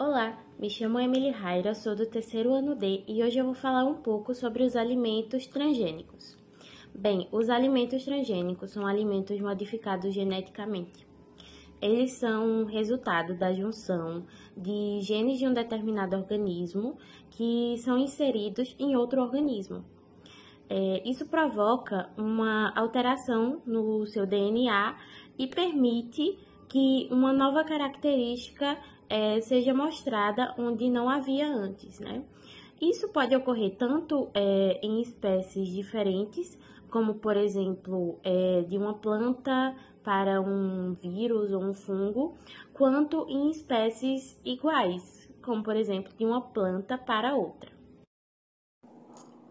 Olá, me chamo Emily Raira, sou do terceiro ano D e hoje eu vou falar um pouco sobre os alimentos transgênicos. Bem, os alimentos transgênicos são alimentos modificados geneticamente. Eles são resultado da junção de genes de um determinado organismo que são inseridos em outro organismo. Isso provoca uma alteração no seu DNA e permite que uma nova característica seja mostrada onde não havia antes, né? Isso pode ocorrer tanto em espécies diferentes, como por exemplo de uma planta para um vírus ou um fungo, quanto em espécies iguais, como por exemplo de uma planta para outra.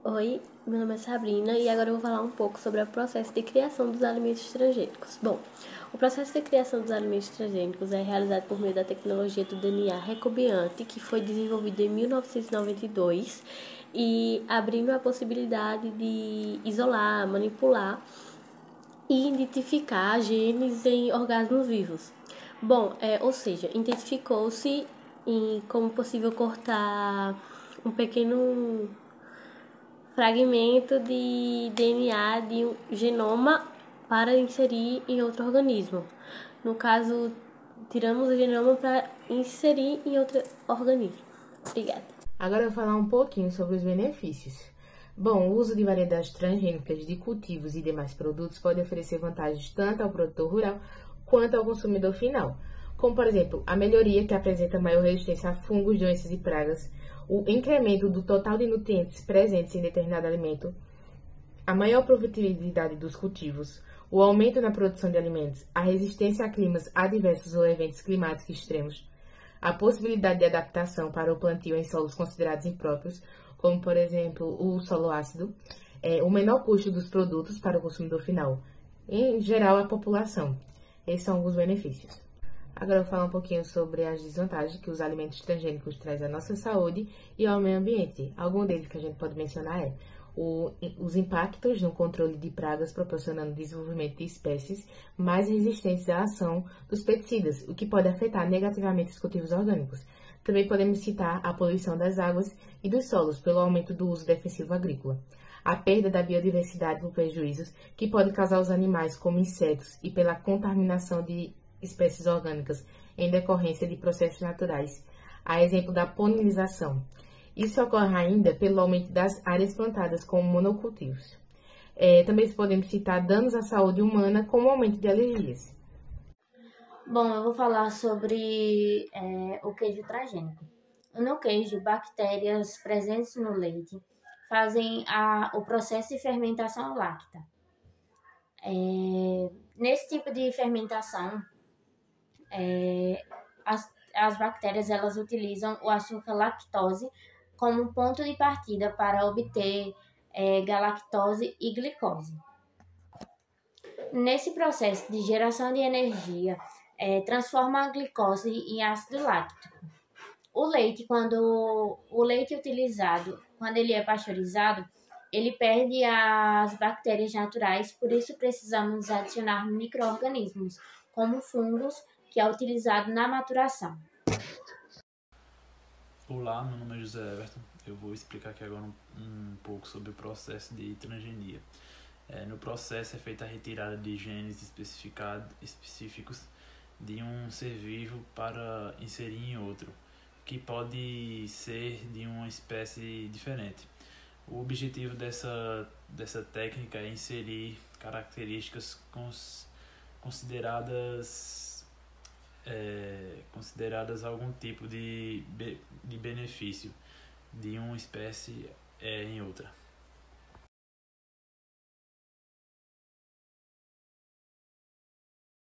Oi, meu nome é Sabrina e agora eu vou falar um pouco sobre o processo de criação dos alimentos transgênicos. Bom, o processo de criação dos alimentos transgênicos é realizado por meio da tecnologia do DNA recombinante, que foi desenvolvido em 1992 e abrindo a possibilidade de isolar, manipular e identificar genes em organismos vivos. Bom, ou seja, identificou-se como possível cortar um pequeno fragmento de DNA de um genoma para inserir em outro organismo. No caso, tiramos o genoma para inserir em outro organismo. Obrigada. Agora eu vou falar um pouquinho sobre os benefícios. Bom, o uso de variedades transgênicas de cultivos e demais produtos pode oferecer vantagens tanto ao produtor rural quanto ao consumidor final, como, por exemplo, a melhoria que apresenta maior resistência a fungos, doenças e pragas, o incremento do total de nutrientes presentes em determinado alimento, a maior produtividade dos cultivos, o aumento na produção de alimentos, a resistência a climas adversos ou eventos climáticos extremos, a possibilidade de adaptação para o plantio em solos considerados impróprios, como, por exemplo, o solo ácido, o menor custo dos produtos para o consumidor final, em geral, a população. Esses são alguns benefícios. Agora eu vou falar um pouquinho sobre as desvantagens que os alimentos transgênicos trazem à nossa saúde e ao meio ambiente. Algum deles que a gente pode mencionar os impactos no controle de pragas, proporcionando o desenvolvimento de espécies mais resistentes à ação dos pesticidas, o que pode afetar negativamente os cultivos orgânicos. Também podemos citar a poluição das águas e dos solos pelo aumento do uso defensivo agrícola, a perda da biodiversidade por prejuízos que pode causar aos animais como insetos e pela contaminação de espécies orgânicas em decorrência de processos naturais, a exemplo da polinização. Isso ocorre ainda pelo aumento das áreas plantadas como monocultivos. Também podemos citar danos à saúde humana, como o aumento de alergias. Bom, eu vou falar sobre o queijo transgênico. No queijo, bactérias presentes no leite fazem o processo de fermentação láctea. Nesse tipo de fermentação, as bactérias elas utilizam o açúcar lactose como ponto de partida para obter galactose e glicose. Nesse processo de geração de energia, transforma a glicose em ácido láctico. O leite utilizado, quando ele é pasteurizado, ele perde as bactérias naturais, por isso precisamos adicionar micro-organismos, como fungos, que é utilizado na maturação. Olá, meu nome é José Everton. Eu vou explicar aqui agora um pouco sobre o processo de transgenia. No processo é feita a retirada de genes específicos de um ser vivo para inserir em outro, que pode ser de uma espécie diferente. O objetivo dessa técnica é inserir características consideradas algum tipo de benefício de uma espécie em outra.